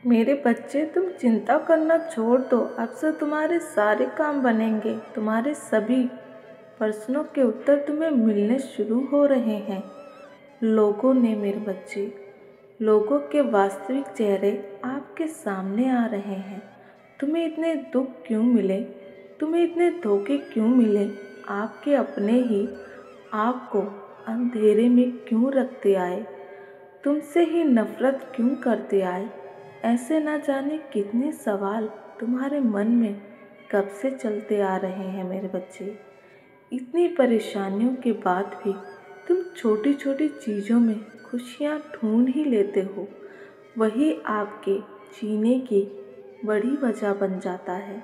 मेरे बच्चे, तुम चिंता करना छोड़ दो। अब से तुम्हारे सारे काम बनेंगे। तुम्हारे सभी प्रश्नों के उत्तर तुम्हें मिलने शुरू हो रहे हैं। मेरे बच्चे, लोगों के वास्तविक चेहरे आपके सामने आ रहे हैं। तुम्हें इतने दुख क्यों मिले? तुम्हें इतने धोखे क्यों मिले? आपके अपने ही आपको अंधेरे में क्यों रखते आए? तुमसे ही नफरत क्यों करते आए? ऐसे ना जाने कितने सवाल तुम्हारे मन में कब से चलते आ रहे हैं मेरे बच्चे। इतनी परेशानियों के बाद भी तुम छोटी छोटी चीज़ों में खुशियाँ ढूंढ ही लेते हो। वही आपके जीने की बड़ी वजह बन जाता है।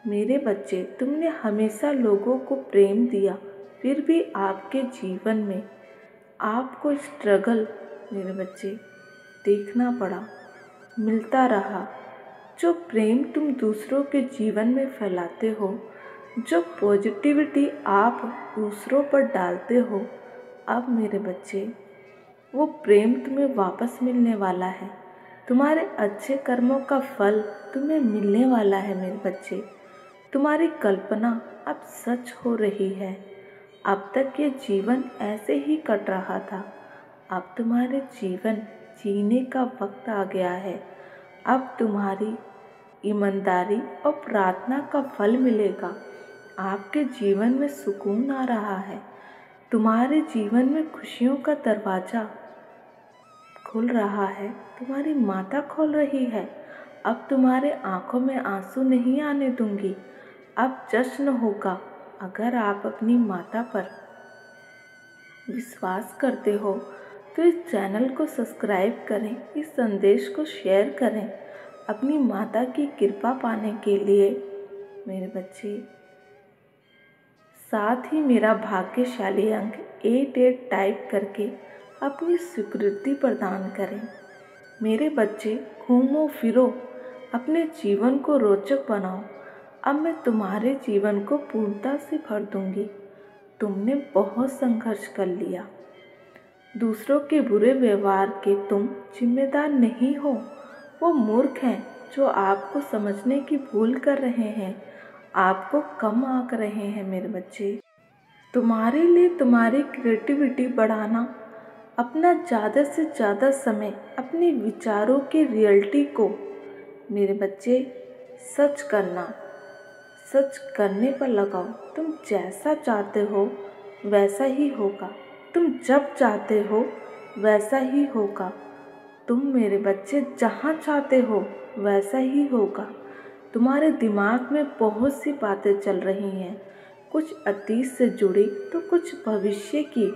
मेरे बच्चे, तुमने हमेशा लोगों को प्रेम दिया, फिर भी आपके जीवन में आपको स्ट्रगल मेरे बच्चे देखना पड़ा, मिलता रहा। जो प्रेम तुम दूसरों के जीवन में फैलाते हो, जो पॉजिटिविटी आप दूसरों पर डालते हो, अब मेरे बच्चे वो प्रेम तुम्हें वापस मिलने वाला है। तुम्हारे अच्छे कर्मों का फल तुम्हें मिलने वाला है मेरे बच्चे। तुम्हारी कल्पना अब सच हो रही है। अब तक ये जीवन ऐसे ही कट रहा था, अब तुम्हारे जीवन जीने का वक्त आ गया है। अब तुम्हारी ईमानदारी और प्रार्थना का फल मिलेगा। आपके जीवन में सुकून आ रहा है। तुम्हारे जीवन में खुशियों का दरवाज़ा खुल रहा है। तुम्हारी माता खोल रही है। अब तुम्हारे आंखों में आंसू नहीं आने दूंगी। अब जश्न होगा। अगर आप अपनी माता पर विश्वास करते हो तो इस चैनल को सब्सक्राइब करें, इस संदेश को शेयर करें। अपनी माता की कृपा पाने के लिए मेरे बच्चे, साथ ही मेरा भाग्यशाली अंक 88 टाइप करके अपनी स्वीकृति प्रदान करें। मेरे बच्चे, घूमो फिरो, अपने जीवन को रोचक बनाओ। अब मैं तुम्हारे जीवन को पूर्णता से भर दूंगी। तुमने बहुत संघर्ष कर लिया। दूसरों के बुरे व्यवहार के तुम जिम्मेदार नहीं हो। वो मूर्ख हैं जो आपको समझने की भूल कर रहे हैं, आपको कम आंक रहे हैं मेरे बच्चे। तुम्हारे लिए तुम्हारी क्रिएटिविटी बढ़ाना, अपना ज़्यादा से ज़्यादा समय अपने विचारों की रियलिटी को मेरे बच्चे सच करने पर लगाओ। तुम जैसा चाहते हो वैसा ही होगा। तुम जब चाहते हो वैसा ही होगा। तुम मेरे बच्चे जहाँ चाहते हो वैसा ही होगा। तुम्हारे दिमाग में बहुत सी बातें चल रही हैं, कुछ अतीत से जुड़ी तो कुछ भविष्य की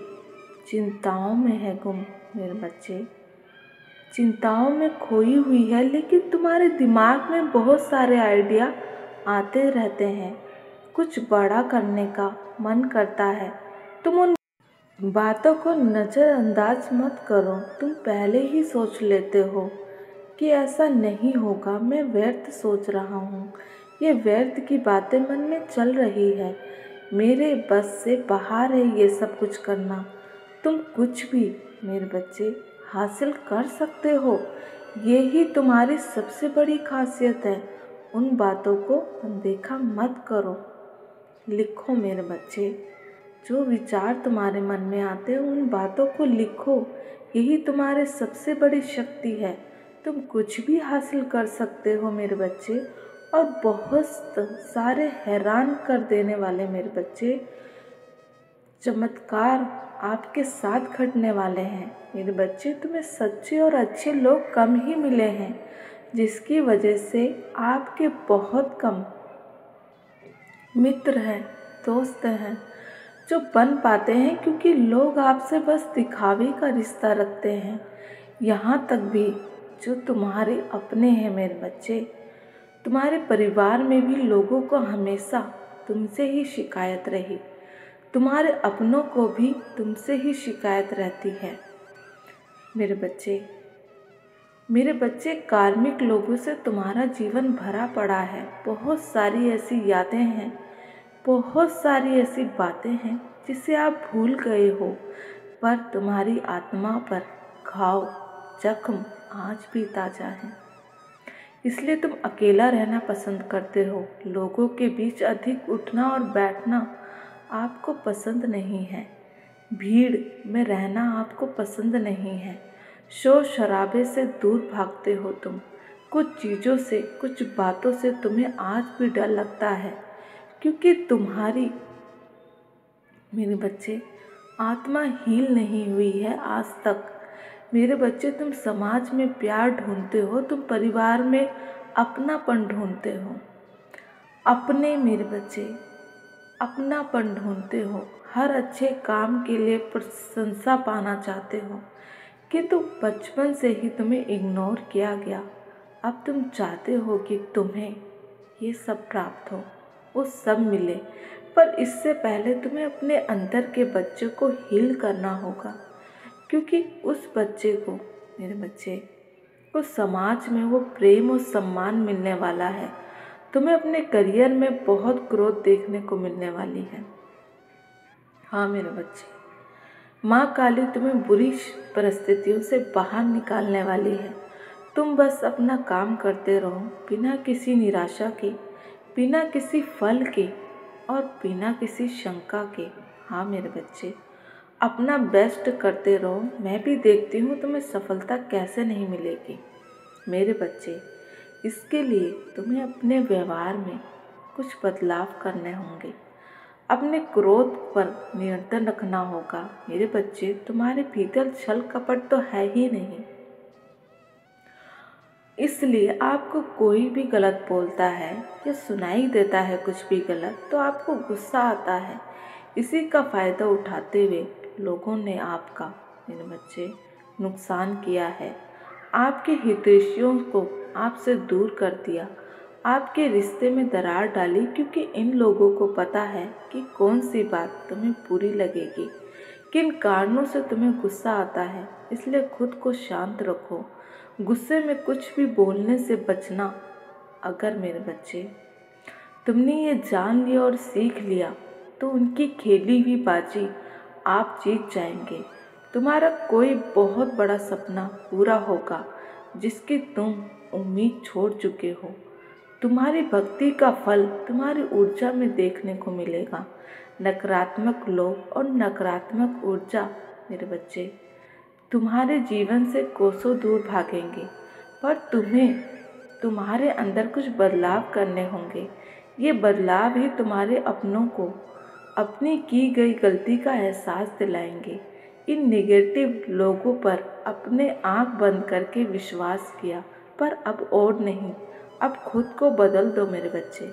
चिंताओं में है गुम मेरे बच्चे। चिंताओं में खोई हुई है, लेकिन तुम्हारे दिमाग में बहुत सारे आइडिया आते रहते हैं। कुछ बड़ा करने का मन करता है। तुम उन बातों को नज़रअंदाज मत करो। तुम पहले ही सोच लेते हो कि ऐसा नहीं होगा, मैं व्यर्थ सोच रहा हूँ, ये व्यर्थ की बातें मन में चल रही है, मेरे बस से बाहर है ये सब कुछ करना। तुम कुछ भी मेरे बच्चे हासिल कर सकते हो। ये ही तुम्हारी सबसे बड़ी खासियत है। उन बातों को अनदेखा मत करो। लिखो मेरे बच्चे, जो विचार तुम्हारे मन में आते हैं उन बातों को लिखो। यही तुम्हारी सबसे बड़ी शक्ति है। तुम कुछ भी हासिल कर सकते हो मेरे बच्चे, और बहुत सारे हैरान कर देने वाले मेरे बच्चे चमत्कार आपके साथ घटने वाले हैं मेरे बच्चे। तुम्हें सच्चे और अच्छे लोग कम ही मिले हैं, जिसकी वजह से आपके बहुत कम मित्र हैं, दोस्त हैं जो बन पाते हैं, क्योंकि लोग आपसे बस दिखावे का रिश्ता रखते हैं। यहाँ तक भी जो तुम्हारे अपने हैं मेरे बच्चे, तुम्हारे परिवार में भी लोगों को हमेशा तुमसे ही शिकायत रही। तुम्हारे अपनों को भी तुमसे ही शिकायत रहती है मेरे बच्चे। कार्मिक लोगों से तुम्हारा जीवन भरा पड़ा है। बहुत सारी ऐसी यादें हैं, बहुत सारी ऐसी बातें हैं जिसे आप भूल गए हो, पर तुम्हारी आत्मा पर घाव जख्म आज भी ताज़ा है। इसलिए तुम अकेला रहना पसंद करते हो। लोगों के बीच अधिक उठना और बैठना आपको पसंद नहीं है। भीड़ में रहना आपको पसंद नहीं है। शोर शराबे से दूर भागते हो तुम। कुछ चीज़ों से, कुछ बातों से तुम्हें आज भी डर लगता है, क्योंकि तुम्हारी, मेरे बच्चे, आत्मा हील नहीं हुई है आज तक। मेरे बच्चे, तुम समाज में प्यार ढूंढते हो, तुम परिवार में अपनापन ढूंढते हो। मेरे बच्चे, अपनापन ढूंढते हो। हर अच्छे काम के लिए प्रशंसा पाना चाहते हो, किंतु बचपन से ही तुम्हें इग्नोर किया गया। अब तुम चाहते हो कि तुम्हें ये सब प्राप्त हो, वो सब मिले, पर इससे पहले तुम्हें अपने अंदर के बच्चे को हील करना होगा, क्योंकि उस बच्चे को, मेरे बच्चे, उस समाज में वो प्रेम और सम्मान मिलने वाला है। तुम्हें अपने करियर में बहुत ग्रोथ देखने को मिलने वाली है। हाँ मेरे बच्चे, माँ काली तुम्हें बुरी परिस्थितियों से बाहर निकालने वाली है। तुम बस अपना काम करते रहो, बिना किसी निराशा के, बिना किसी फल के और बिना किसी शंका के। हाँ मेरे बच्चे, अपना बेस्ट करते रहो। मैं भी देखती हूँ तुम्हें सफलता कैसे नहीं मिलेगी। मेरे बच्चे, इसके लिए तुम्हें अपने व्यवहार में कुछ बदलाव करने होंगे। अपने क्रोध पर नियंत्रण रखना होगा। मेरे बच्चे, तुम्हारे भीतर छल कपट तो है ही नहीं, इसलिए आपको कोई भी गलत बोलता है या सुनाई देता है कुछ भी गलत, तो आपको गुस्सा आता है। इसी का फ़ायदा उठाते हुए लोगों ने आपका, मेरे बच्चे, नुकसान किया है। आपके हितैषियों को आपसे दूर कर दिया, आपके रिश्ते में दरार डाली, क्योंकि इन लोगों को पता है कि कौन सी बात तुम्हें बुरी लगेगी, किन कारणों से तुम्हें गुस्सा आता है। इसलिए खुद को शांत रखो। गुस्से में कुछ भी बोलने से बचना। अगर मेरे बच्चे, तुमने ये जान लिया और सीख लिया, तो उनकी खेली हुई बाजी आप जीत जाएंगे। तुम्हारा कोई बहुत बड़ा सपना पूरा होगा, जिसकी तुम उम्मीद छोड़ चुके हो। तुम्हारी भक्ति का फल तुम्हारी ऊर्जा में देखने को मिलेगा। नकारात्मक लोग और नकारात्मक ऊर्जा, मेरे बच्चे, तुम्हारे जीवन से कोसों दूर भागेंगे, पर तुम्हें तुम्हारे अंदर कुछ बदलाव करने होंगे। ये बदलाव ही तुम्हारे अपनों को अपनी की गई गलती का एहसास दिलाएंगे। इन नेगेटिव लोगों पर अपने आंख बंद करके विश्वास किया, पर अब और नहीं। अब खुद को बदल दो मेरे बच्चे।